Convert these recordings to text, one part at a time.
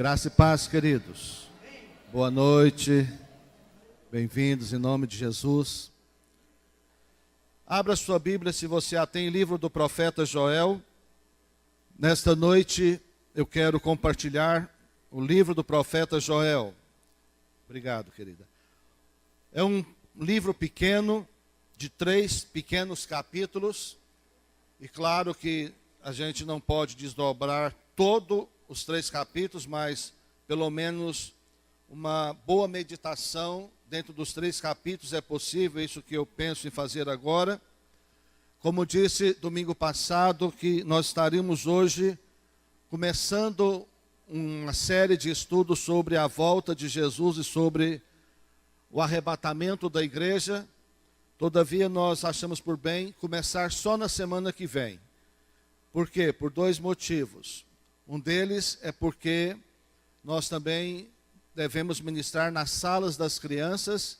Graça e paz, queridos. Boa noite. Bem-vindos em nome de Jesus. Abra sua Bíblia, se você a tem, livro do profeta Joel. Nesta noite eu quero compartilhar o livro do profeta Joel. Obrigado, querida. É um livro pequeno, de 3 pequenos capítulos. E claro que a gente não pode desdobrar todos os 3 capítulos, mas pelo menos uma boa meditação dentro dos 3 capítulos é possível, é isso que eu penso em fazer agora. Como disse domingo passado, que nós estaríamos hoje começando uma série de estudos sobre a volta de Jesus e sobre o arrebatamento da igreja. Todavia nós achamos por bem começar só na semana que vem. Por quê? Por 2 motivos. Um deles é porque nós também devemos ministrar nas salas das crianças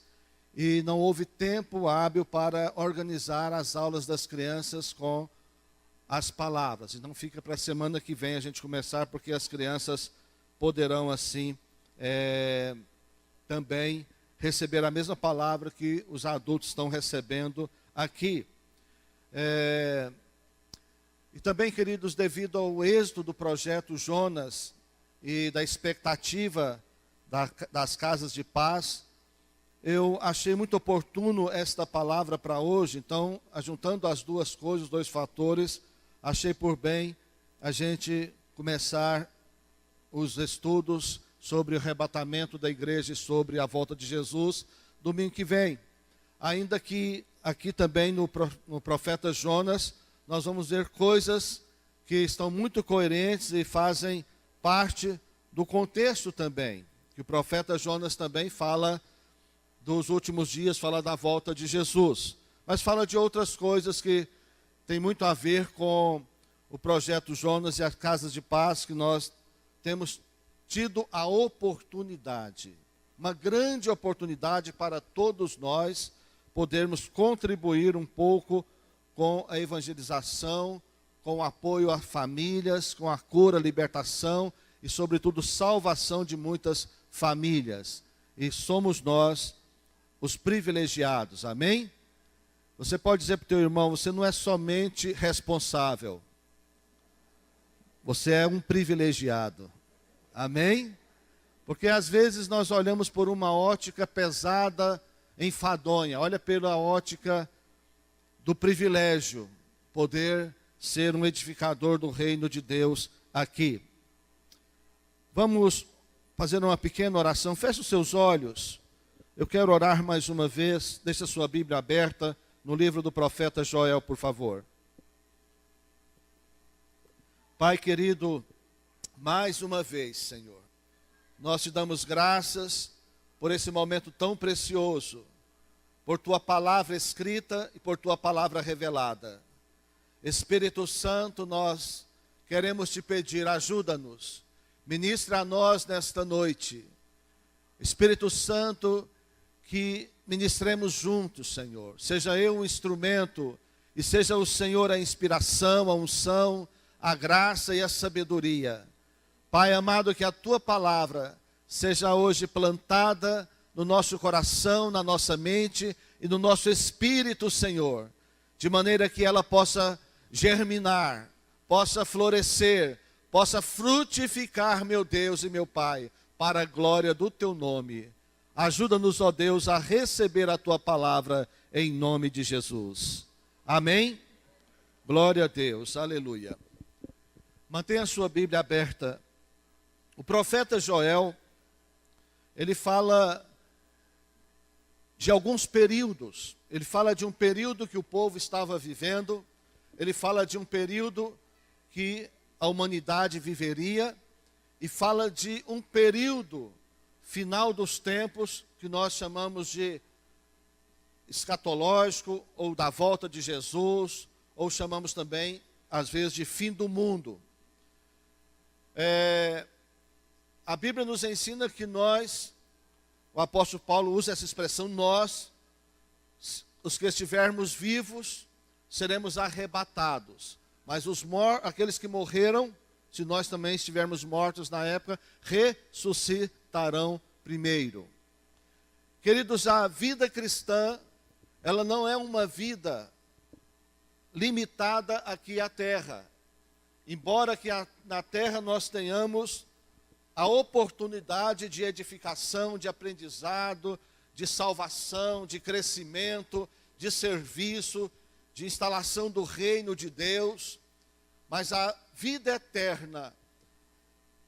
e não houve tempo hábil para organizar as aulas das crianças com as palavras. Então fica para a semana que vem a gente começar, porque as crianças poderão assim também receber a mesma palavra que os adultos estão recebendo aqui. E também, queridos, devido ao êxito do projeto Jonas e da expectativa das casas de paz, eu achei muito oportuno esta palavra para hoje. Então, juntando as duas coisas, os 2 fatores, achei por bem a gente começar os estudos sobre o arrebatamento da igreja e sobre a volta de Jesus domingo que vem. Ainda que aqui também no profeta Jonas, nós vamos ver coisas que estão muito coerentes e fazem parte do contexto também. Que o profeta Jonas também fala dos últimos dias, fala da volta de Jesus. Mas fala de outras coisas que tem muito a ver com o projeto Jonas e as casas de paz, que nós temos tido a oportunidade, uma grande oportunidade para todos nós podermos contribuir um pouco com a evangelização, com o apoio a famílias, com a cura, libertação e, sobretudo, salvação de muitas famílias. E somos nós os privilegiados, amém? Você pode dizer para o teu irmão, você não é somente responsável, você é um privilegiado, amém? Porque às vezes nós olhamos por uma ótica pesada, enfadonha, olha pela ótica do privilégio, poder ser um edificador do reino de Deus aqui. Vamos fazer uma pequena oração. Feche os seus olhos. Eu quero orar mais uma vez. Deixe a sua Bíblia aberta no livro do profeta Joel, por favor. Pai querido, mais uma vez, Senhor, nós te damos graças por esse momento tão precioso, por tua palavra escrita e por tua palavra revelada. Espírito Santo, nós queremos te pedir, ajuda-nos, ministra a nós nesta noite. Espírito Santo, que ministremos juntos, Senhor. Seja eu um instrumento e seja o Senhor a inspiração, a unção, a graça e a sabedoria. Pai amado, que a tua palavra seja hoje plantada no nosso coração, na nossa mente e no nosso espírito, Senhor, de maneira que ela possa germinar, possa florescer, possa frutificar, meu Deus e meu Pai, para a glória do teu nome. Ajuda-nos, ó Deus, a receber a tua palavra em nome de Jesus. Amém? Glória a Deus, aleluia. Mantenha a sua Bíblia aberta. O profeta Joel, ele fala de alguns períodos. Ele fala de um período que o povo estava vivendo. Ele fala de um período que a humanidade viveria. E fala de um período final dos tempos, que nós chamamos de escatológico, ou da volta de Jesus, ou chamamos também, às vezes, de fim do mundo. A Bíblia nos ensina que nós, o apóstolo Paulo usa essa expressão, nós, os que estivermos vivos, seremos arrebatados. Mas aqueles que morreram se nós também estivermos mortos na época, ressuscitarão primeiro. Queridos, a vida cristã, ela não é uma vida limitada aqui à terra. Embora que na terra nós tenhamos a oportunidade de edificação, de aprendizado, de salvação, de crescimento, de serviço, de instalação do reino de Deus, mas a vida eterna,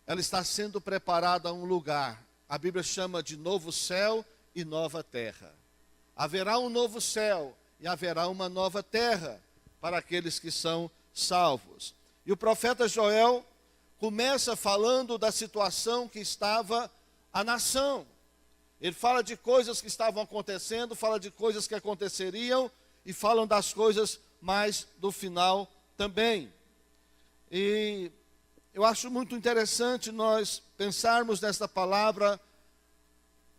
ela está sendo preparada a um lugar. A Bíblia chama de novo céu e nova terra. Haverá um novo céu e haverá uma nova terra para aqueles que são salvos. E o profeta Joel começa falando da situação que estava a nação. Ele fala de coisas que estavam acontecendo, fala de coisas que aconteceriam e falam das coisas mais do final também. E eu acho muito interessante nós pensarmos nesta palavra,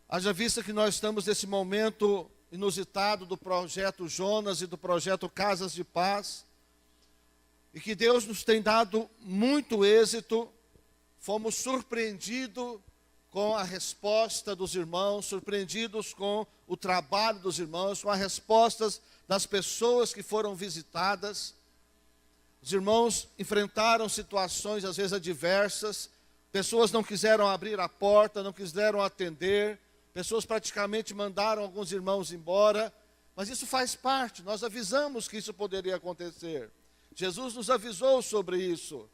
haja vista que nós estamos nesse momento inusitado do projeto Jonas e do projeto Casas de Paz, e que Deus nos tem dado muito êxito. Fomos surpreendidos com a resposta dos irmãos, surpreendidos com o trabalho dos irmãos, com as respostas das pessoas que foram visitadas. Os irmãos enfrentaram situações às vezes adversas, pessoas não quiseram abrir a porta, não quiseram atender, pessoas praticamente mandaram alguns irmãos embora, mas isso faz parte, nós avisamos que isso poderia acontecer. Jesus nos avisou sobre isso,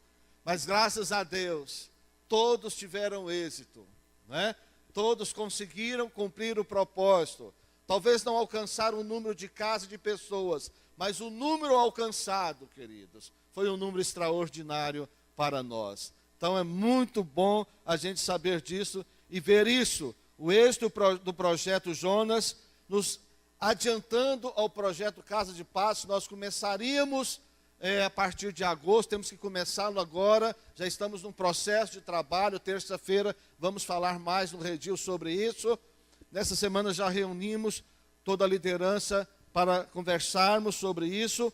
mas graças a Deus, todos tiveram êxito, né? Todos conseguiram cumprir o propósito. Talvez não alcançaram o número de casas de pessoas, mas o número alcançado, queridos, foi um número extraordinário para nós. Então é muito bom a gente saber disso e ver isso. O êxito do projeto Jonas, nos adiantando ao projeto Casa de Paz. Nós começaríamos a partir de agosto, temos que começá-lo agora, já estamos num processo de trabalho, terça-feira vamos falar mais no Redil sobre isso. Nessa semana já reunimos toda a liderança para conversarmos sobre isso.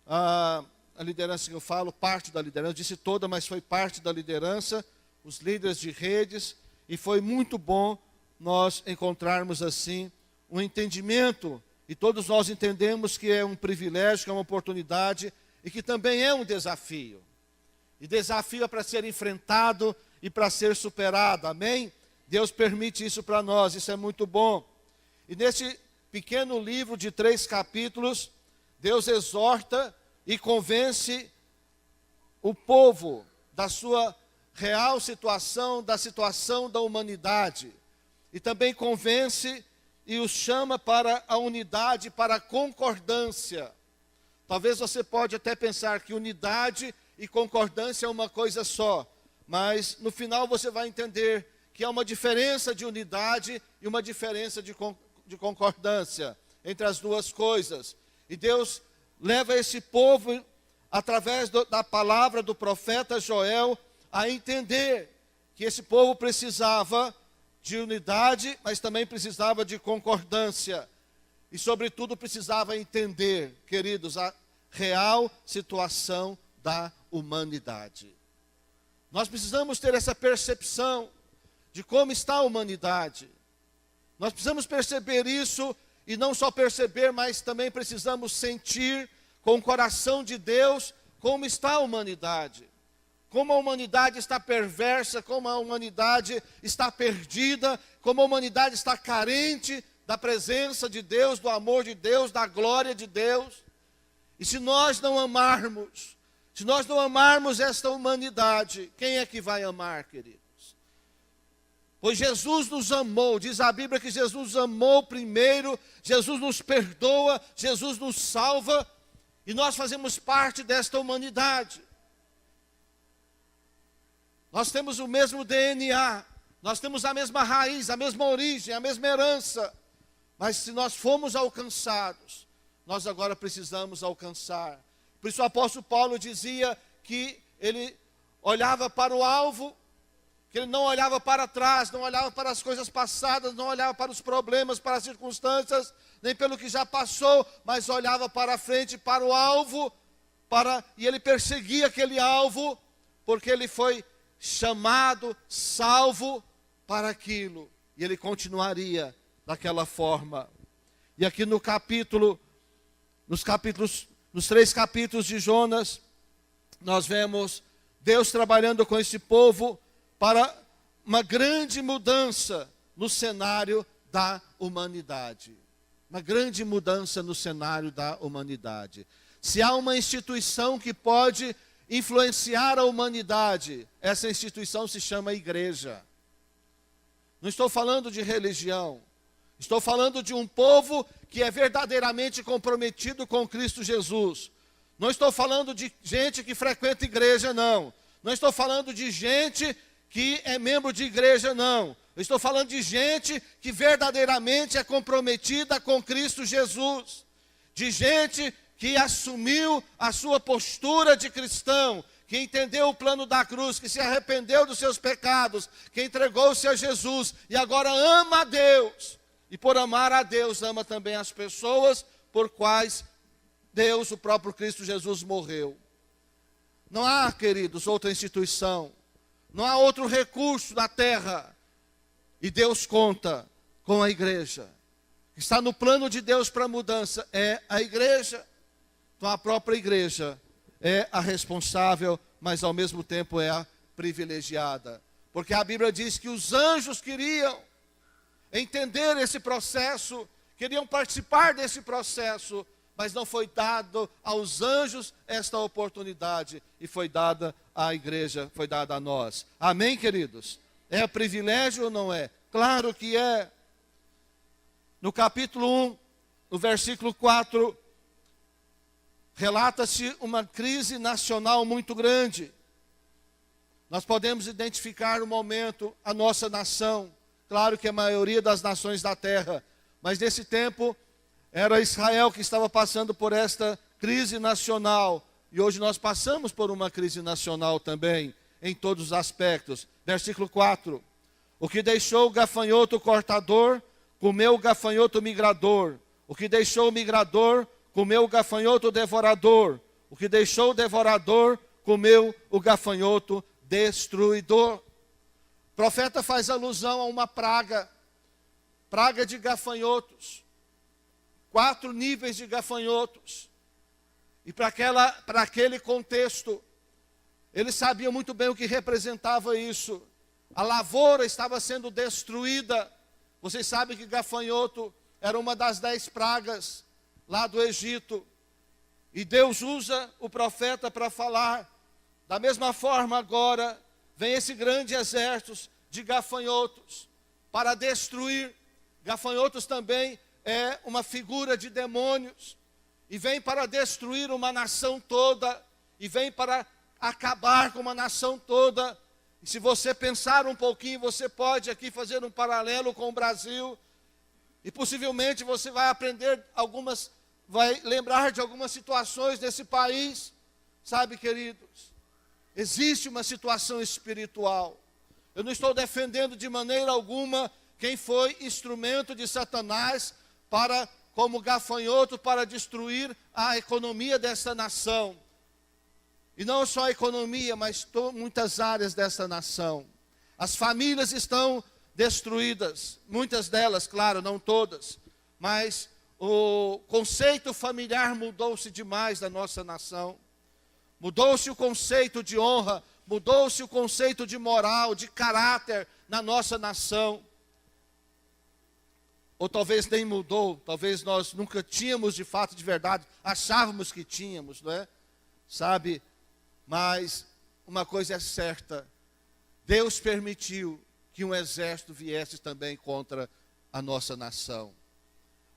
A liderança que eu falo, parte da liderança, disse toda, mas foi parte da liderança, os líderes de redes, e foi muito bom nós encontrarmos assim um entendimento, e todos nós entendemos que é um privilégio, que é uma oportunidade, e que também é um desafio. E desafio é para ser enfrentado e para ser superado, amém? Deus permite isso para nós, isso é muito bom. E nesse pequeno livro de 3 capítulos, Deus exorta e convence o povo da sua real situação, da situação da humanidade. E também convence e os chama para a unidade, para a concordância. Talvez você pode até pensar que unidade e concordância é uma coisa só, mas no final você vai entender que há uma diferença de unidade e uma diferença de concordância entre as duas coisas. E Deus leva esse povo, através da palavra do profeta Joel, a entender que esse povo precisava de unidade, mas também precisava de concordância. E, sobretudo, precisava entender, queridos, a real situação da humanidade. Nós precisamos ter essa percepção de como está a humanidade. Nós precisamos perceber isso, e não só perceber, mas também precisamos sentir com o coração de Deus como está a humanidade. Como a humanidade está perversa, como a humanidade está perdida, como a humanidade está carente da presença de Deus, do amor de Deus, da glória de Deus. E se nós não amarmos esta humanidade, quem é que vai amar, queridos? Pois Jesus nos amou, diz a Bíblia que Jesus nos amou primeiro, Jesus nos perdoa, Jesus nos salva, e nós fazemos parte desta humanidade. Nós temos o mesmo DNA, nós temos a mesma raiz, a mesma origem, a mesma herança. Mas se nós fomos alcançados, nós agora precisamos alcançar. Por isso o apóstolo Paulo dizia que ele olhava para o alvo, que ele não olhava para trás, não olhava para as coisas passadas, não olhava para os problemas, para as circunstâncias, nem pelo que já passou, mas olhava para a frente, para o alvo, e ele perseguia aquele alvo, porque ele foi chamado, salvo para aquilo. E ele continuaria daquela forma. E aqui nos 3 capítulos de Jonas, nós vemos Deus trabalhando com esse povo para uma grande mudança no cenário da humanidade. Uma grande mudança no cenário da humanidade. Se há uma instituição que pode influenciar a humanidade, essa instituição se chama igreja. Não estou falando de religião. Estou falando de um povo que é verdadeiramente comprometido com Cristo Jesus. Não estou falando de gente que frequenta igreja, não. Não estou falando de gente que é membro de igreja, não. Eu estou falando de gente que verdadeiramente é comprometida com Cristo Jesus. De gente que assumiu a sua postura de cristão, que entendeu o plano da cruz, que se arrependeu dos seus pecados, que entregou-se a Jesus e agora ama a Deus. E por amar a Deus, ama também as pessoas por quais Deus, o próprio Cristo Jesus, morreu. Não há, queridos, outra instituição, não há outro recurso na terra. E Deus conta com a igreja. Está no plano de Deus para a mudança, é a igreja. Então a própria igreja é a responsável, mas ao mesmo tempo é a privilegiada. Porque a Bíblia diz que os anjos queriam entender esse processo, queriam participar desse processo, mas não foi dado aos anjos esta oportunidade, e foi dada à igreja, foi dada a nós. Amém, queridos? É privilégio ou não é? Claro que é. No capítulo 1, no versículo 4, relata-se uma crise nacional muito grande. Nós podemos identificar no momento a nossa nação. Claro que a maioria das nações da terra, mas nesse tempo era Israel que estava passando por esta crise nacional. E hoje nós passamos por uma crise nacional também, em todos os aspectos. Versículo 4. O que deixou o gafanhoto cortador, comeu o gafanhoto migrador. O que deixou o migrador, comeu o gafanhoto devorador. O que deixou o devorador, comeu o gafanhoto destruidor. O profeta faz alusão a uma praga de gafanhotos. 4 níveis de gafanhotos. E para aquele contexto, ele sabia muito bem o que representava isso. A lavoura estava sendo destruída. Vocês sabem que gafanhoto era uma das 10 pragas lá do Egito. E Deus usa o profeta para falar. Da mesma forma agora, vem esse grande exército de gafanhotos para destruir. Gafanhotos também é uma figura de demônios. E vem para destruir uma nação toda. E vem para acabar com uma nação toda. E se você pensar um pouquinho, você pode aqui fazer um paralelo com o Brasil. E possivelmente você vai aprender vai lembrar de algumas situações desse país. Sabe, queridos, existe uma situação espiritual. Eu não estou defendendo de maneira alguma quem foi instrumento de Satanás como gafanhoto para destruir a economia dessa nação. E não só a economia, mas muitas áreas dessa nação. As famílias estão destruídas, muitas delas, claro, não todas. Mas o conceito familiar mudou-se demais da nossa nação. Mudou-se o conceito de honra, mudou-se o conceito de moral, de caráter na nossa nação. Ou talvez nem mudou, talvez nós nunca tínhamos de fato, de verdade, achávamos que tínhamos, não é? Sabe? Mas uma coisa é certa, Deus permitiu que um exército viesse também contra a nossa nação.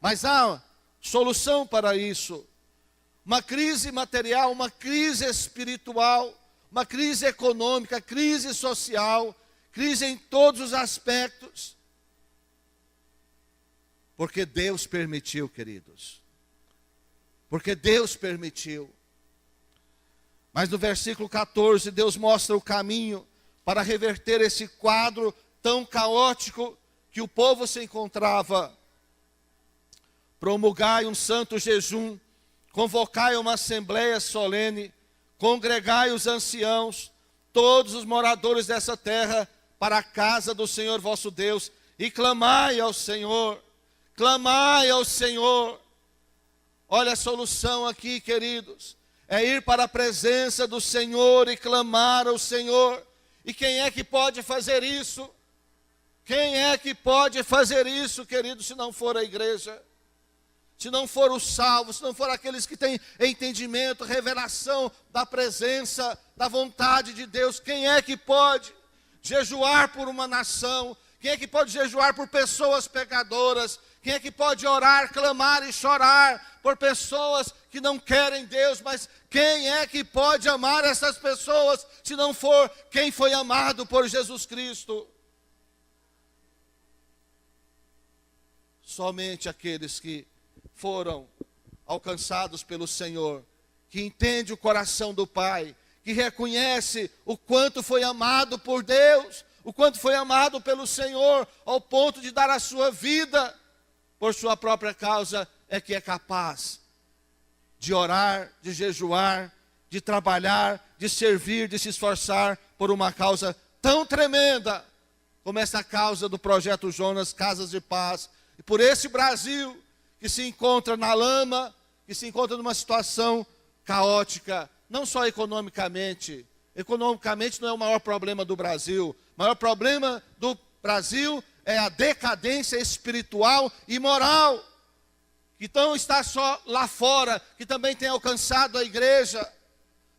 Mas há solução para isso. Uma crise material, uma crise espiritual, uma crise econômica, crise social, crise em todos os aspectos. Porque Deus permitiu, queridos. Porque Deus permitiu. Mas no versículo 14, Deus mostra o caminho para reverter esse quadro tão caótico que o povo se encontrava. Promulgai um santo jejum, convocai uma assembleia solene, congregai os anciãos, todos os moradores dessa terra, para a casa do Senhor vosso Deus, e clamai ao Senhor, clamai ao Senhor. Olha a solução aqui, queridos, é ir para a presença do Senhor e clamar ao Senhor. E quem é que pode fazer isso? Quem é que pode fazer isso, querido, se não for a igreja? Se não for os salvos, se não for aqueles que têm entendimento, revelação da presença, da vontade de Deus, quem é que pode jejuar por uma nação? Quem é que pode jejuar por pessoas pecadoras? Quem é que pode orar, clamar e chorar por pessoas que não querem Deus? Mas quem é que pode amar essas pessoas, se não for quem foi amado por Jesus Cristo? Somente aqueles que foram alcançados pelo Senhor, que entende o coração do Pai, que reconhece o quanto foi amado por Deus, o quanto foi amado pelo Senhor, ao ponto de dar a sua vida por sua própria causa, é que é capaz de orar, de jejuar, de trabalhar, de servir, de se esforçar por uma causa tão tremenda como essa causa do Projeto Jonas, Casas de Paz, e por esse Brasil que se encontra na lama, que se encontra numa situação caótica, não só economicamente. Economicamente não é o maior problema do Brasil. O maior problema do Brasil é a decadência espiritual e moral, que não está só lá fora, que também tem alcançado a igreja.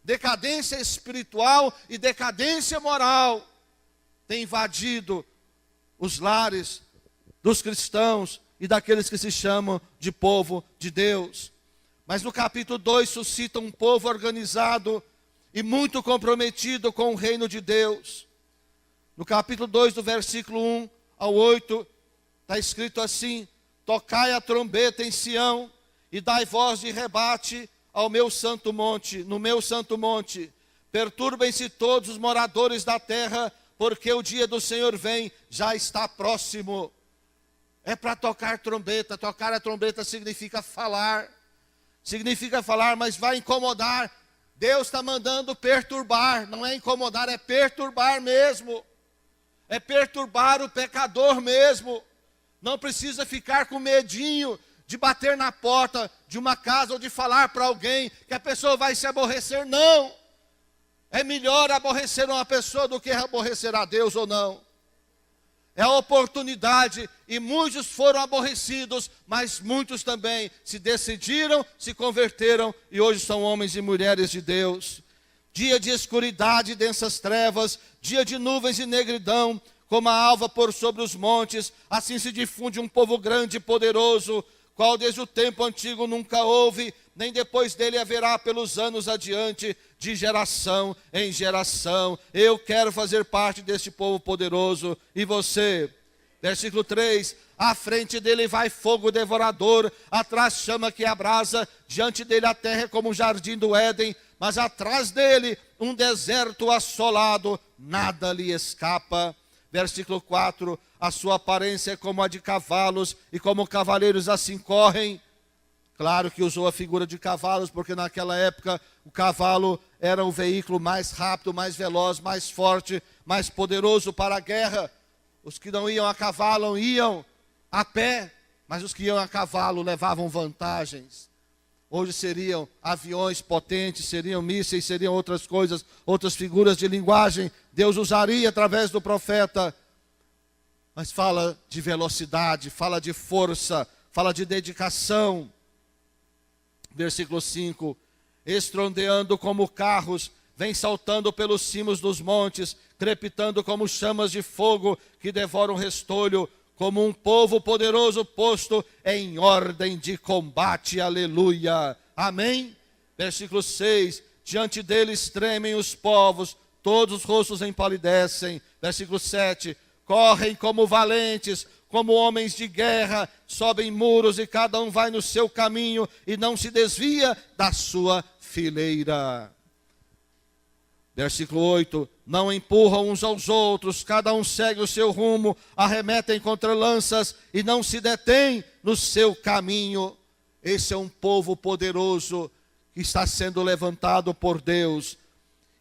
Decadência espiritual e decadência moral tem invadido os lares dos cristãos e daqueles que se chamam de povo de Deus. Mas no capítulo 2 suscita um povo organizado e muito comprometido com o reino de Deus. No capítulo 2, do versículo 1 ao 8, está escrito assim: tocai a trombeta em Sião, e dai voz de rebate ao meu santo monte, no meu santo monte. Perturbem-se todos os moradores da terra, porque o dia do Senhor vem, já está próximo. É para tocar trombeta. Tocar a trombeta significa falar, mas vai incomodar. Deus está mandando perturbar, não é incomodar, é perturbar mesmo. É perturbar o pecador mesmo. Não precisa ficar com medinho de bater na porta de uma casa ou de falar para alguém que a pessoa vai se aborrecer. Não. É melhor aborrecer uma pessoa do que aborrecer a Deus ou não. É a oportunidade, e muitos foram aborrecidos, mas muitos também se decidiram, se converteram e hoje são homens e mulheres de Deus. Dia de escuridade e densas trevas, dia de nuvens e negridão, como a alva por sobre os montes, assim se difunde um povo grande e poderoso, qual desde o tempo antigo nunca houve, nem depois dele haverá pelos anos adiante, de geração em geração. Eu quero fazer parte deste povo poderoso. E você? Versículo 3, à frente dele vai fogo devorador, atrás chama que abrasa, diante dele a terra é como um jardim do Éden, mas atrás dele um deserto assolado, nada lhe escapa. Versículo 4, a sua aparência é como a de cavalos, e como cavaleiros assim correm. Claro que usou a figura de cavalos, porque naquela época o cavalo era o veículo mais rápido, mais veloz, mais forte, mais poderoso para a guerra. Os que não iam a cavalo iam a pé, mas os que iam a cavalo levavam vantagens. Hoje seriam aviões potentes, seriam mísseis, seriam outras coisas, outras figuras de linguagem. Deus usaria através do profeta. Mas fala de velocidade, fala de força, fala de dedicação. Versículo 5, estrondeando como carros, vem saltando pelos cimos dos montes, crepitando como chamas de fogo que devoram restolho, como um povo poderoso posto em ordem de combate, aleluia, amém? Versículo 6, diante deles tremem os povos, todos os rostos empalidecem. Versículo 7, correm como valentes, como homens de guerra, sobem muros e cada um vai no seu caminho e não se desvia da sua fileira. Versículo 8, não empurram uns aos outros, cada um segue o seu rumo, arremetem contra lanças e não se detém no seu caminho. Esse é um povo poderoso que está sendo levantado por Deus.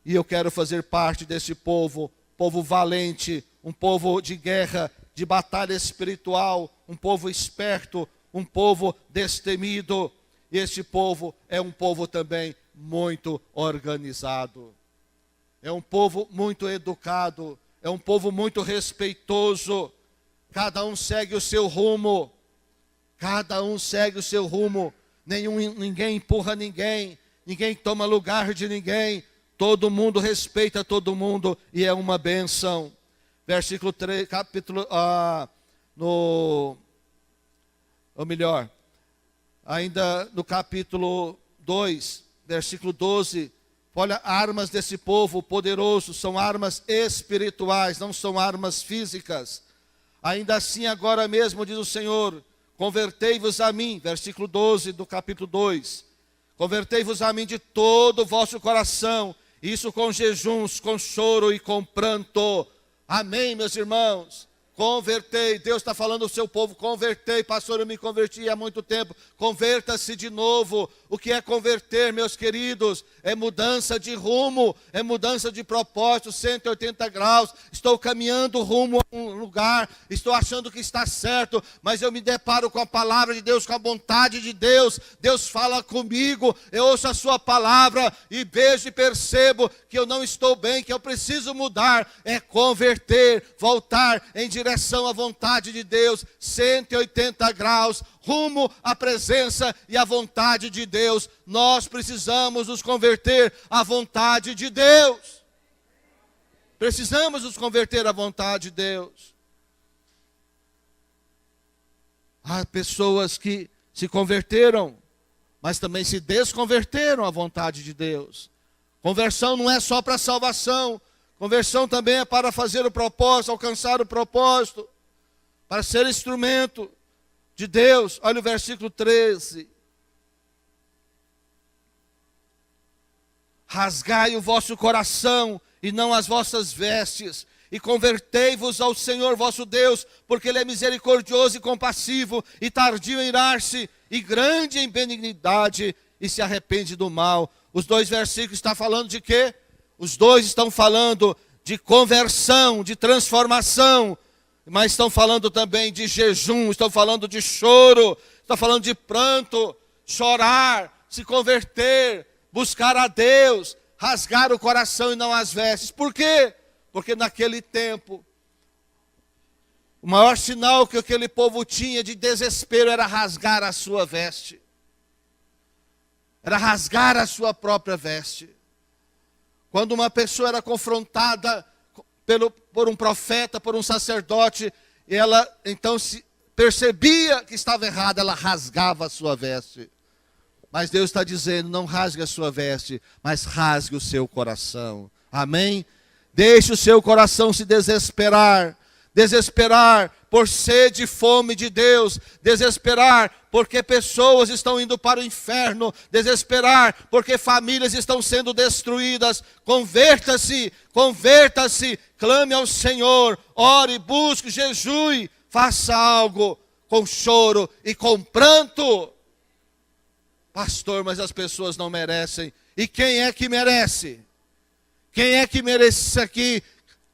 E eu quero fazer parte desse povo, povo valente, um povo de guerra, de batalha espiritual, um povo esperto, um povo destemido. E este povo é um povo também muito organizado. É um povo muito educado, é um povo muito respeitoso. Cada um segue o seu rumo. Cada um segue o seu rumo. Ninguém empurra ninguém. Ninguém toma lugar de ninguém. Todo mundo respeita todo mundo e é uma bênção. Versículo 3, ainda no capítulo 2, versículo 12, olha, armas desse povo poderoso são armas espirituais, não são armas físicas. Ainda assim, agora mesmo, diz o Senhor, convertei-vos a mim, versículo 12 do capítulo 2, convertei-vos a mim de todo o vosso coração, isso com jejuns, com choro e com pranto. Amém, meus irmãos? Convertei, Deus está falando ao seu povo, convertei, pastor, eu me converti há muito tempo, converta-se de novo. O que é converter, meus queridos? É mudança de rumo, é mudança de propósito, 180 graus, estou caminhando rumo a um lugar, estou achando que está certo, mas eu me deparo com a palavra de Deus, com a vontade de Deus, Deus fala comigo, eu ouço a sua palavra e vejo e percebo que eu não estou bem, que eu preciso mudar, é converter, voltar em direção à vontade de Deus, 180 graus, rumo à presença e à vontade de Deus. Nós precisamos nos converter à vontade de Deus. Precisamos nos converter à vontade de Deus. Há pessoas que se converteram, mas também se desconverteram à vontade de Deus. Conversão não é só para salvação. Conversão também é para fazer o propósito, alcançar o propósito, para ser instrumento de Deus. Olha o versículo 13. Rasgai o vosso coração e não as vossas vestes, e convertei-vos ao Senhor vosso Deus, porque Ele é misericordioso e compassivo, e tardio em irar-se, e grande em benignidade, e se arrepende do mal. Os dois versículos estão falando de quê? Os dois estão falando de conversão, de transformação, mas estão falando também de jejum, estão falando de choro, estão falando de pranto, chorar, se converter, buscar a Deus, rasgar o coração e não as vestes. Por quê? Porque naquele tempo, o maior sinal que aquele povo tinha de desespero era rasgar a sua veste. Era rasgar a sua própria veste. Quando uma pessoa era confrontada por um profeta, por um sacerdote, ela então se percebia que estava errada, ela rasgava a sua veste. Mas Deus está dizendo, não rasgue a sua veste, mas rasgue o seu coração. Amém? Deixe o seu coração se desesperar. Desesperar por sede e fome de Deus, desesperar porque pessoas estão indo para o inferno, desesperar porque famílias estão sendo destruídas. Converta-se, converta-se, clame ao Senhor, ore, busque, jejue, faça algo com choro e com pranto. Pastor, mas as pessoas não merecem. E quem é que merece? Quem é que merece aqui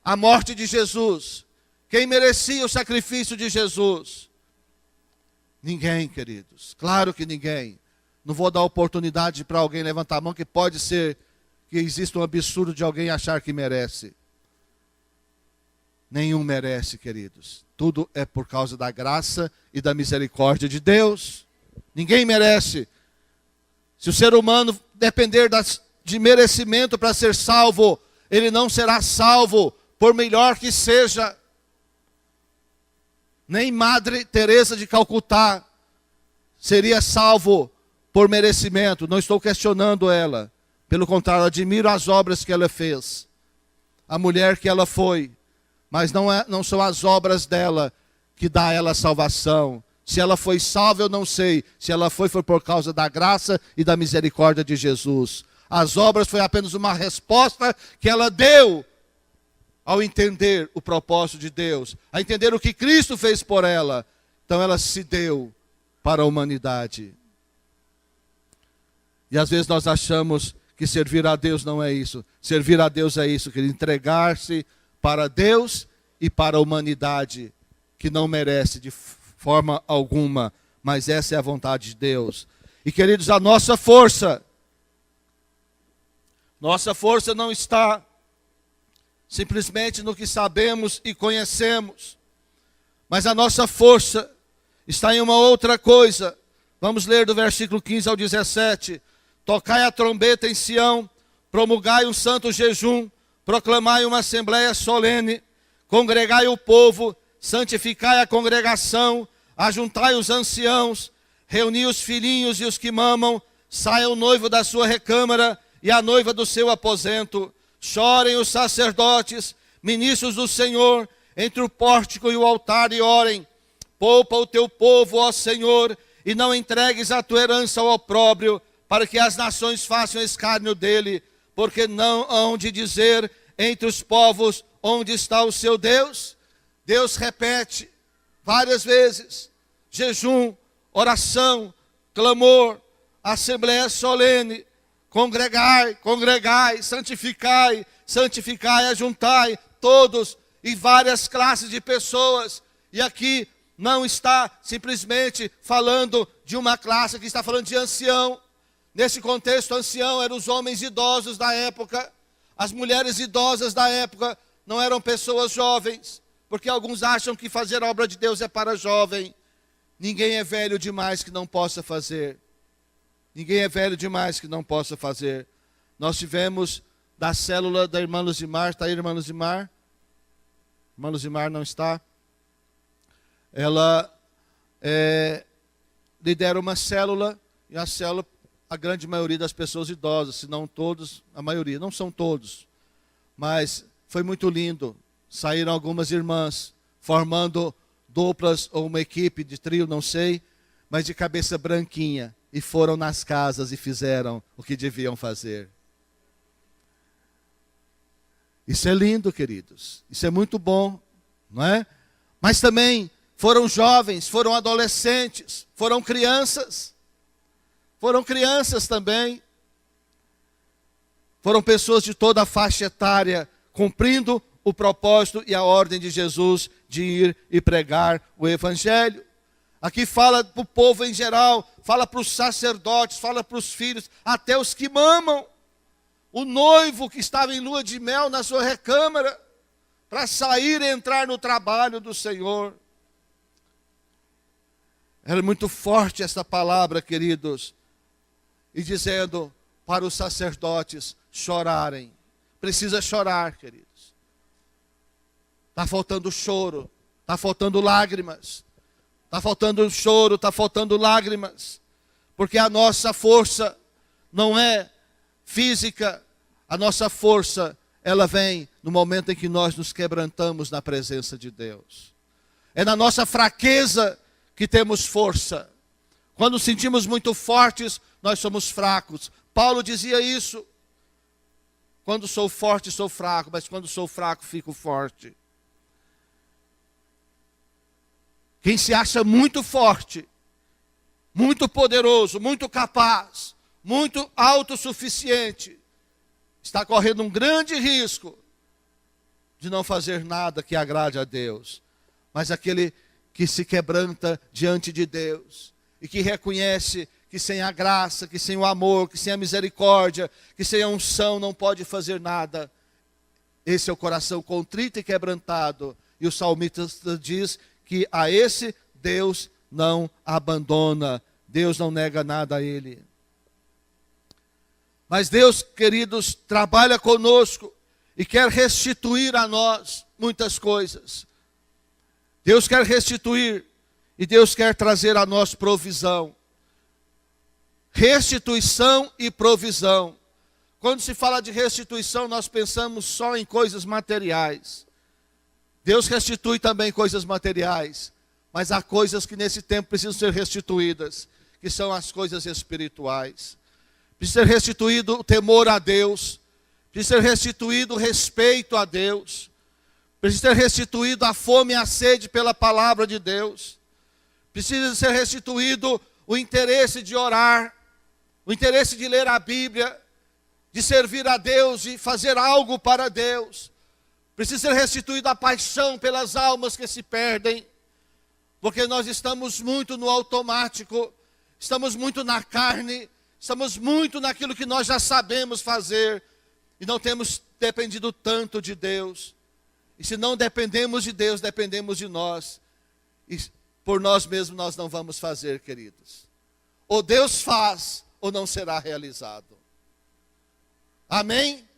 a morte de Jesus? Quem merecia o sacrifício de Jesus? Ninguém, queridos. Claro que ninguém. Não vou dar oportunidade para alguém levantar a mão, que pode ser que exista um absurdo de alguém achar que merece. Nenhum merece, queridos. Tudo é por causa da graça e da misericórdia de Deus. Ninguém merece. Se o ser humano depender de merecimento para ser salvo, ele não será salvo, por melhor que seja. Nem Madre Teresa de Calcutá seria salvo por merecimento. Não estou questionando ela. Pelo contrário, admiro as obras que ela fez. A mulher que ela foi. Mas não são as obras dela que dá a ela a salvação. Se ela foi salva, eu não sei. Se ela foi por causa da graça e da misericórdia de Jesus. As obras foi apenas uma resposta que ela deu ao entender o propósito de Deus, a entender o que Cristo fez por ela. Então ela se deu para a humanidade. E às vezes nós achamos que servir a Deus não é isso. Servir a Deus é isso, querido, entregar-se para Deus e para a humanidade, que não merece de forma alguma, mas essa é a vontade de Deus. E queridos, a nossa força não está simplesmente no que sabemos e conhecemos, mas a nossa força está em uma outra coisa. Vamos ler do versículo 15 ao 17. Tocai a trombeta em Sião, promulgai um santo jejum, proclamai uma assembleia solene, congregai o povo, santificai a congregação, ajuntai os anciãos, reuni os filhinhos e os que mamam, saia o noivo da sua recâmara e a noiva do seu aposento. Chorem os sacerdotes, ministros do Senhor, entre o pórtico e o altar, e orem. Poupa o teu povo, ó Senhor, e não entregues a tua herança ao opróbrio, para que as nações façam escárnio dele, porque não hão de dizer entre os povos, onde está o seu Deus? Deus repete várias vezes: jejum, oração, clamor, assembleia solene, congregai, congregai, santificai, santificai, ajuntai, todos e várias classes de pessoas. E aqui não está simplesmente falando de uma classe, que está falando de ancião. Nesse contexto, ancião eram os homens idosos da época. As mulheres idosas da época não eram pessoas jovens, porque alguns acham que fazer a obra de Deus é para jovem. Ninguém é velho demais que não possa fazer. Ninguém é velho demais que não possa fazer. Nós tivemos da célula da irmã Luzimar. Está aí, irmã Luzimar? Irmã Luzimar não está? Ela lidera uma célula, e a célula, a grande maioria das pessoas idosas, se não todos, a maioria, não são todos, mas foi muito lindo. Saíram algumas irmãs formando duplas ou uma equipe de trio, não sei, mas de cabeça branquinha, e foram nas casas e fizeram o que deviam fazer. Isso é lindo, queridos, isso é muito bom, não é? Mas também foram jovens, foram adolescentes, foram crianças também. Foram pessoas de toda a faixa etária, cumprindo o propósito e a ordem de Jesus de ir e pregar o Evangelho. Aqui fala para o povo em geral, fala para os sacerdotes, fala para os filhos, até os que mamam. O noivo que estava em lua de mel na sua recâmara, para sair e entrar no trabalho do Senhor. Era muito forte essa palavra, queridos. E dizendo para os sacerdotes chorarem. Precisa chorar, queridos. Está faltando choro, está faltando lágrimas. Está faltando choro, está faltando lágrimas. Porque a nossa força não é física. A nossa força, ela vem no momento em que nós nos quebrantamos na presença de Deus. É na nossa fraqueza que temos força. Quando sentimos muito fortes, nós somos fracos. Paulo dizia isso. Quando sou forte, sou fraco, mas quando sou fraco, fico forte. Quem se acha muito forte, muito poderoso, muito capaz, muito autossuficiente, está correndo um grande risco de não fazer nada que agrade a Deus. Mas aquele que se quebranta diante de Deus e que reconhece que sem a graça, que sem o amor, que sem a misericórdia, que sem a unção não pode fazer nada. Esse é o coração contrito e quebrantado. E o salmista diz que a esse Deus não abandona. Deus não nega nada a ele. Mas Deus, queridos, trabalha conosco e quer restituir a nós muitas coisas. Deus quer restituir e Deus quer trazer a nós provisão. Restituição e provisão. Quando se fala de restituição, nós pensamos só em coisas materiais. Deus restitui também coisas materiais, mas há coisas que nesse tempo precisam ser restituídas, que são as coisas espirituais. Precisa ser restituído o temor a Deus, precisa ser restituído o respeito a Deus, precisa ser restituído a fome e a sede pela palavra de Deus, precisa ser restituído o interesse de orar, o interesse de ler a Bíblia, de servir a Deus, de fazer algo para Deus. Precisa ser restituída a paixão pelas almas que se perdem, porque nós estamos muito no automático, estamos muito na carne, estamos muito naquilo que nós já sabemos fazer, e não temos dependido tanto de Deus. E se não dependemos de Deus, dependemos de nós. E por nós mesmos nós não vamos fazer, queridos. Ou Deus faz, ou não será realizado. Amém?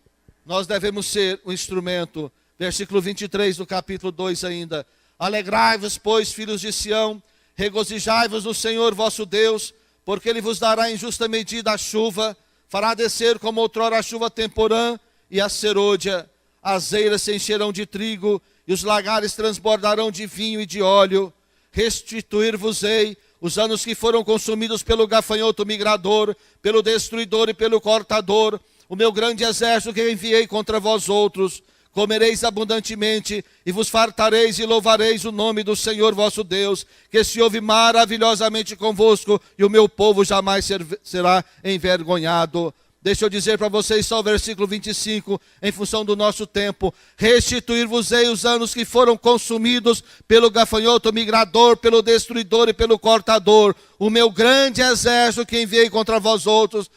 Nós devemos ser um instrumento. Versículo 23 do capítulo 2 ainda. Alegrai-vos, pois, filhos de Sião, regozijai-vos no Senhor vosso Deus, porque Ele vos dará em justa medida a chuva, fará descer como outrora a chuva temporã e a serôdia. As eiras se encherão de trigo, e os lagares transbordarão de vinho e de óleo. Restituir-vos-ei os anos que foram consumidos pelo gafanhoto migrador, pelo destruidor e pelo cortador, o meu grande exército que enviei contra vós outros. Comereis abundantemente, e vos fartareis e louvareis o nome do Senhor vosso Deus, que se ouve maravilhosamente convosco, e o meu povo jamais será envergonhado. Deixa eu dizer para vocês só o versículo 25, em função do nosso tempo. Restituir-vos-ei os anos que foram consumidos pelo gafanhoto migrador, pelo destruidor e pelo cortador, o meu grande exército que enviei contra vós outros.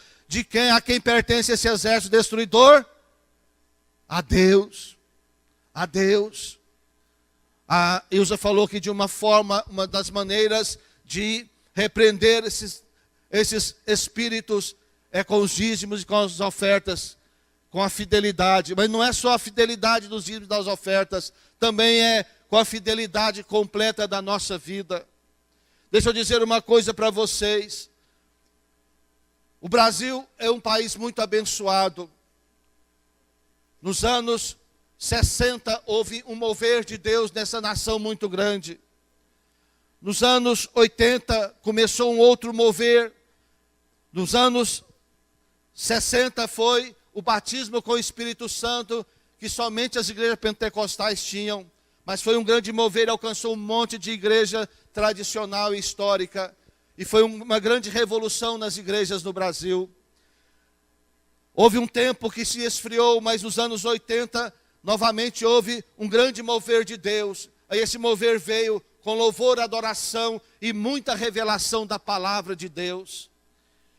A quem pertence esse exército destruidor? A Deus. A Deus. A Ilza falou que de uma das maneiras de repreender esses espíritos é com os dízimos e com as ofertas, com a fidelidade. Mas não é só a fidelidade dos dízimos e das ofertas, também é com a fidelidade completa da nossa vida. Deixa eu dizer uma coisa para vocês. O Brasil é um país muito abençoado. Nos anos 60 houve um mover de Deus nessa nação muito grande. Nos anos 80 começou um outro mover. Nos anos 60 foi o batismo com o Espírito Santo, que somente as igrejas pentecostais tinham. Mas foi um grande mover, alcançou um monte de igreja tradicional e histórica. E foi uma grande revolução nas igrejas no Brasil. Houve um tempo que se esfriou, mas nos anos 80, novamente houve um grande mover de Deus. Aí esse mover veio com louvor, adoração e muita revelação da palavra de Deus.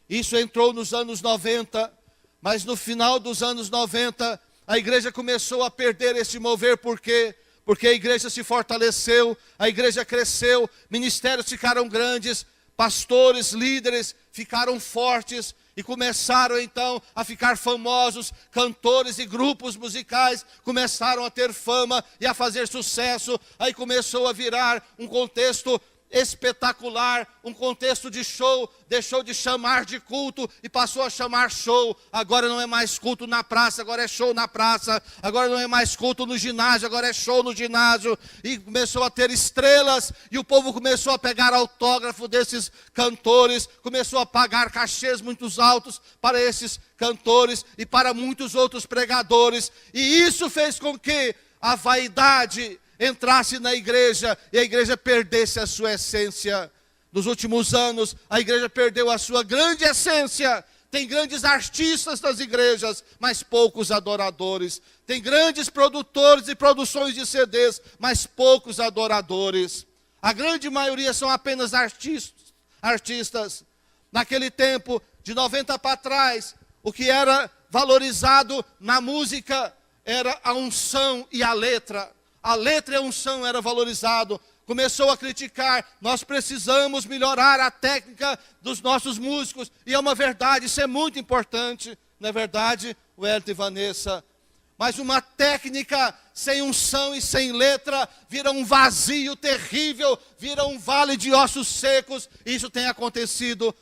Isso entrou nos anos 90, mas no final dos anos 90, a igreja começou a perder esse mover, por quê? Porque a igreja se fortaleceu, a igreja cresceu, ministérios ficaram grandes, pastores, líderes ficaram fortes e começaram então a ficar famosos, cantores e grupos musicais começaram a ter fama e a fazer sucesso. Aí começou a virar um contexto espetacular, um contexto de show, deixou de chamar de culto e passou a chamar show. Agora não é mais culto na praça, agora é show na praça. Agora não é mais culto no ginásio, agora é show no ginásio. E começou a ter estrelas, e o povo começou a pegar autógrafo desses cantores, começou a pagar cachês muito altos para esses cantores e para muitos outros pregadores. E isso fez com que a vaidade entrasse na igreja e a igreja perdesse a sua essência. Nos últimos anos, a igreja perdeu a sua grande essência. Tem grandes artistas nas igrejas, mas poucos adoradores. Tem grandes produtores e produções de CDs, mas poucos adoradores. A grande maioria são apenas artistas. Naquele tempo, de 90 para trás, o que era valorizado na música era a unção e a letra. A letra e a unção era valorizado. Começou a criticar, nós precisamos melhorar a técnica dos nossos músicos. E é uma verdade, isso é muito importante. Não é verdade, Wellington e Vanessa? Mas uma técnica sem unção e sem letra vira um vazio terrível, vira um vale de ossos secos. Isso tem acontecido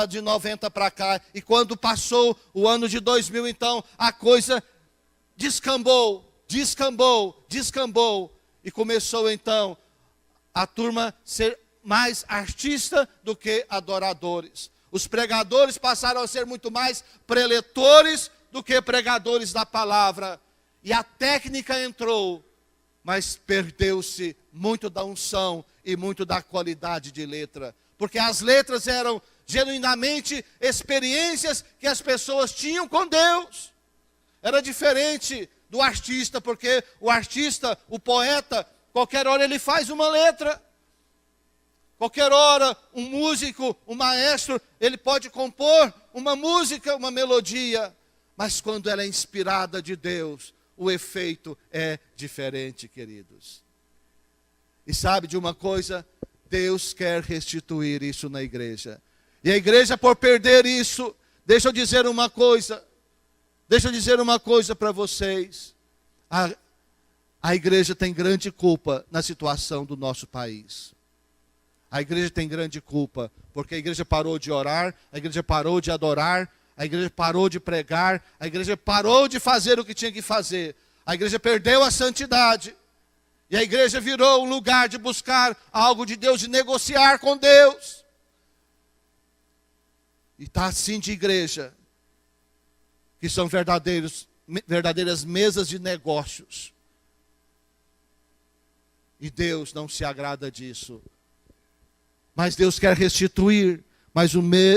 de 90 para cá. E quando passou o ano de 2000, então, a coisa descambou. E começou então a turma ser mais artista do que adoradores. Os pregadores passaram a ser muito mais preletores do que pregadores da palavra. E a técnica entrou, mas perdeu-se muito da unção e muito da qualidade de letra. Porque as letras eram genuinamente experiências que as pessoas tinham com Deus. Era diferente do artista, porque o artista, o poeta, qualquer hora ele faz uma letra. Qualquer hora, um músico, um maestro, ele pode compor uma música, uma melodia. Mas quando ela é inspirada de Deus, o efeito é diferente, queridos. E sabe de uma coisa? Deus quer restituir isso na igreja. E a igreja, por perder isso, deixa eu dizer uma coisa. Deixa eu dizer uma coisa para vocês. A igreja tem grande culpa na situação do nosso país. A igreja tem grande culpa, porque a igreja parou de orar, a igreja parou de adorar, a igreja parou de pregar, a igreja parou de fazer o que tinha que fazer. A igreja perdeu a santidade. E a igreja virou um lugar de buscar algo de Deus, de negociar com Deus. E está assim de igreja, que são verdadeiras mesas de negócios. E Deus não se agrada disso. Mas Deus quer restituir. Mas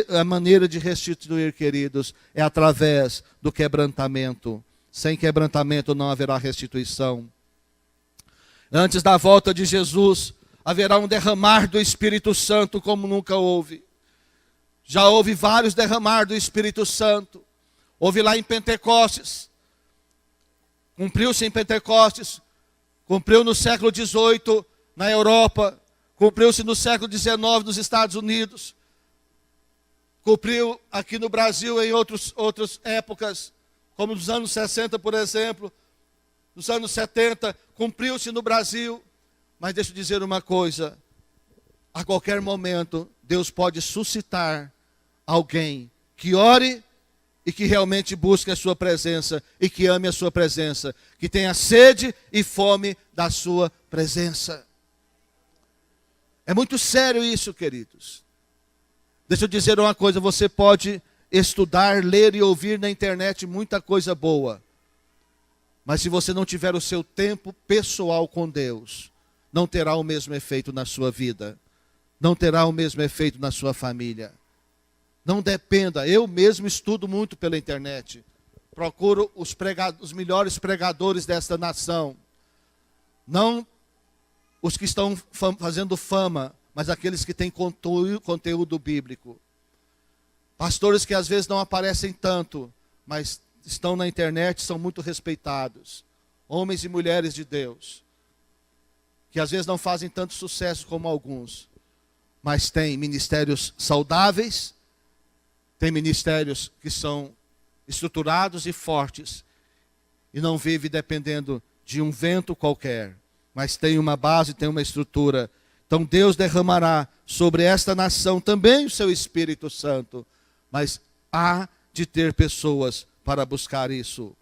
a maneira de restituir, queridos, é através do quebrantamento. Sem quebrantamento não haverá restituição. Antes da volta de Jesus, haverá um derramar do Espírito Santo como nunca houve. Já houve vários derramar do Espírito Santo. Houve lá em Pentecostes. Cumpriu-se em Pentecostes. Cumpriu no século XVIII na Europa. Cumpriu-se no século XIX nos Estados Unidos. Cumpriu aqui no Brasil em outras épocas, como nos anos 60, por exemplo. Nos anos 70, cumpriu-se no Brasil. Mas deixa eu dizer uma coisa. A qualquer momento, Deus pode suscitar alguém que ore e que realmente busque a sua presença e que ame a sua presença, que tenha sede e fome da sua presença. É muito sério isso, queridos. Deixa eu dizer uma coisa, você pode estudar, ler e ouvir na internet muita coisa boa. Mas se você não tiver o seu tempo pessoal com Deus, não terá o mesmo efeito na sua vida. Não terá o mesmo efeito na sua família. Não dependa, eu mesmo estudo muito pela internet. Procuro os melhores pregadores desta nação. Não os que estão fazendo fama, mas aqueles que têm conteúdo bíblico. Pastores que às vezes não aparecem tanto, mas estão na internet, são muito respeitados. Homens e mulheres de Deus, que às vezes não fazem tanto sucesso como alguns, mas têm ministérios saudáveis, têm ministérios que são estruturados e fortes, e não vivem dependendo de um vento qualquer, mas tem uma base, tem uma estrutura. Então Deus derramará sobre esta nação também o seu Espírito Santo, mas há de ter pessoas para buscar isso.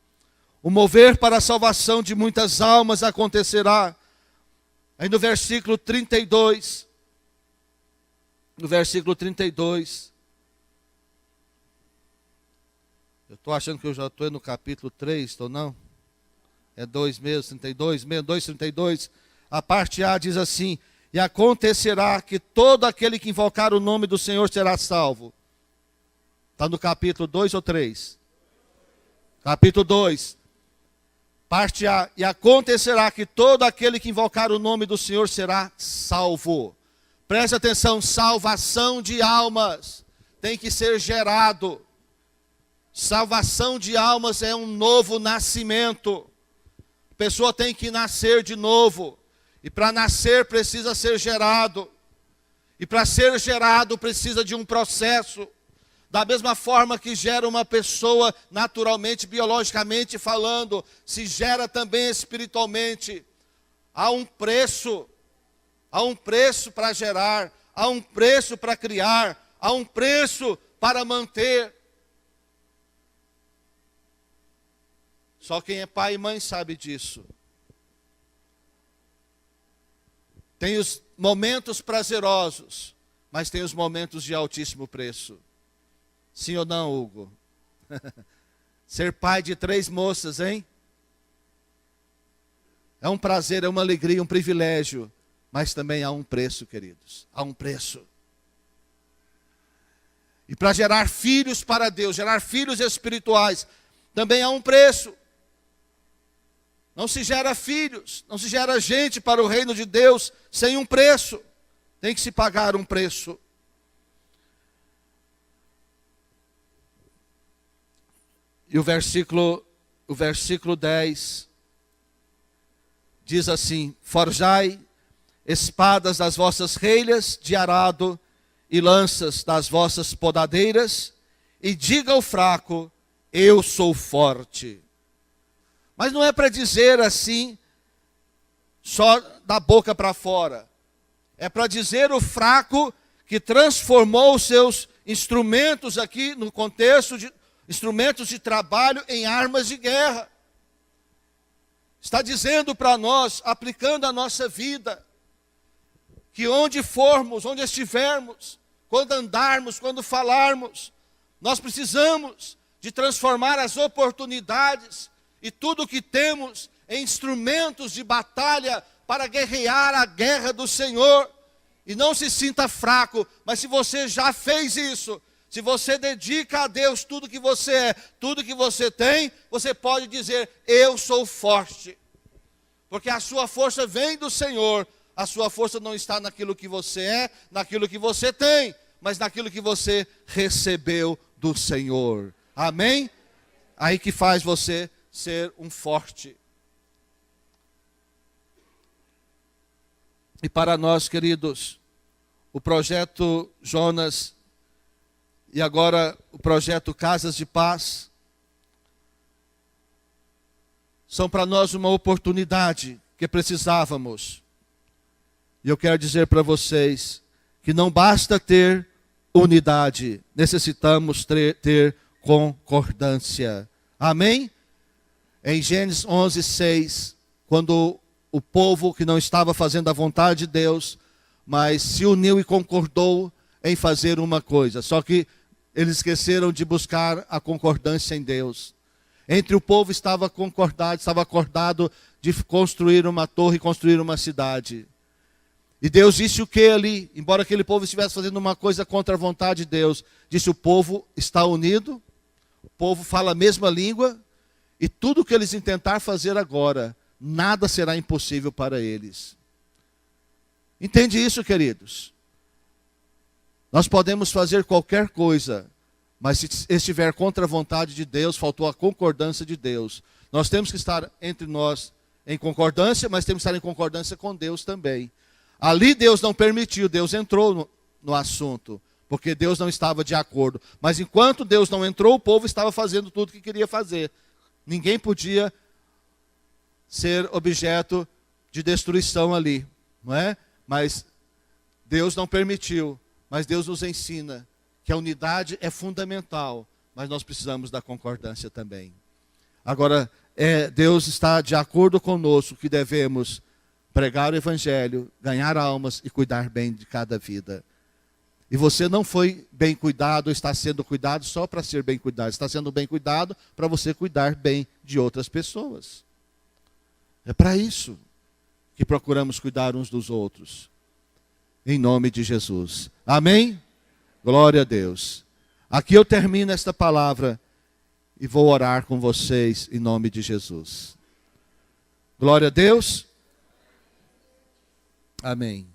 O mover para a salvação de muitas almas acontecerá. Aí no versículo 32, eu estou achando que eu já estou no capítulo 3, estou não? É 2 mesmo, 32, 32. A parte A diz assim: e acontecerá que todo aquele que invocar o nome do Senhor será salvo. Está no capítulo 2 ou 3? Capítulo 2. Parte A. E acontecerá que todo aquele que invocar o nome do Senhor será salvo. Preste atenção, salvação de almas tem que ser gerado. Salvação de almas é um novo nascimento. A pessoa tem que nascer de novo. E para nascer precisa ser gerado. E para ser gerado precisa de um processo. Da mesma forma que gera uma pessoa naturalmente, biologicamente falando, se gera também espiritualmente. Há um preço para gerar, há um preço para criar, há um preço para manter. Só quem é pai e mãe sabe disso. Tem os momentos prazerosos, mas tem os momentos de altíssimo preço. Sim ou não, Hugo? Ser pai de 3 moças, hein? É um prazer, é uma alegria, um privilégio. Mas também há um preço, queridos. Há um preço. E para gerar filhos para Deus, gerar filhos espirituais, também há um preço. Não se gera filhos, não se gera gente para o reino de Deus sem um preço. Tem que se pagar um preço. E o versículo 10 diz assim: forjai espadas das vossas relhas de arado e lanças das vossas podadeiras, e diga ao fraco, eu sou forte. Mas não é para dizer assim, só da boca para fora. É para dizer o fraco que transformou os seus instrumentos aqui, no contexto de instrumentos de trabalho, em armas de guerra. Está dizendo para nós, aplicando a nossa vida, que onde formos, onde estivermos, quando andarmos, quando falarmos, nós precisamos de transformar as oportunidades e tudo o que temos em instrumentos de batalha para guerrear a guerra do Senhor. E não se sinta fraco, mas se você já fez isso, se você dedica a Deus tudo que você é, tudo que você tem, você pode dizer, eu sou forte. Porque a sua força vem do Senhor, a sua força não está naquilo que você é, naquilo que você tem, mas naquilo que você recebeu do Senhor. Amém? Aí que faz você ser um forte. E para nós, queridos, o projeto Jonas e agora o projeto Casas de Paz são para nós uma oportunidade que precisávamos. E eu quero dizer para vocês que não basta ter unidade, necessitamos ter concordância. Amém? Em Gênesis 11:6, quando o povo que não estava fazendo a vontade de Deus, mas se uniu e concordou em fazer uma coisa, só que eles esqueceram de buscar a concordância em Deus. Entre o povo estava acordado de construir uma torre, construir uma cidade. E Deus disse o que ali? Embora aquele povo estivesse fazendo uma coisa contra a vontade de Deus, disse: o povo está unido, o povo fala a mesma língua, e tudo o que eles intentar fazer agora, nada será impossível para eles. Entende isso, queridos? Nós podemos fazer qualquer coisa, mas se estiver contra a vontade de Deus, faltou a concordância de Deus. Nós temos que estar entre nós em concordância, mas temos que estar em concordância com Deus também. Ali Deus não permitiu, Deus entrou no assunto, porque Deus não estava de acordo. Mas enquanto Deus não entrou, o povo estava fazendo tudo o que queria fazer. Ninguém podia ser objeto de destruição ali, não é? Mas Deus não permitiu. Mas Deus nos ensina que a unidade é fundamental, mas nós precisamos da concordância também. Agora, Deus está de acordo conosco que devemos pregar o Evangelho, ganhar almas e cuidar bem de cada vida. E você não foi bem cuidado, está sendo cuidado só para ser bem cuidado. Está sendo bem cuidado para você cuidar bem de outras pessoas. É para isso que procuramos cuidar uns dos outros. Em nome de Jesus. Amém? Glória a Deus. Aqui eu termino esta palavra e vou orar com vocês em nome de Jesus. Glória a Deus. Amém.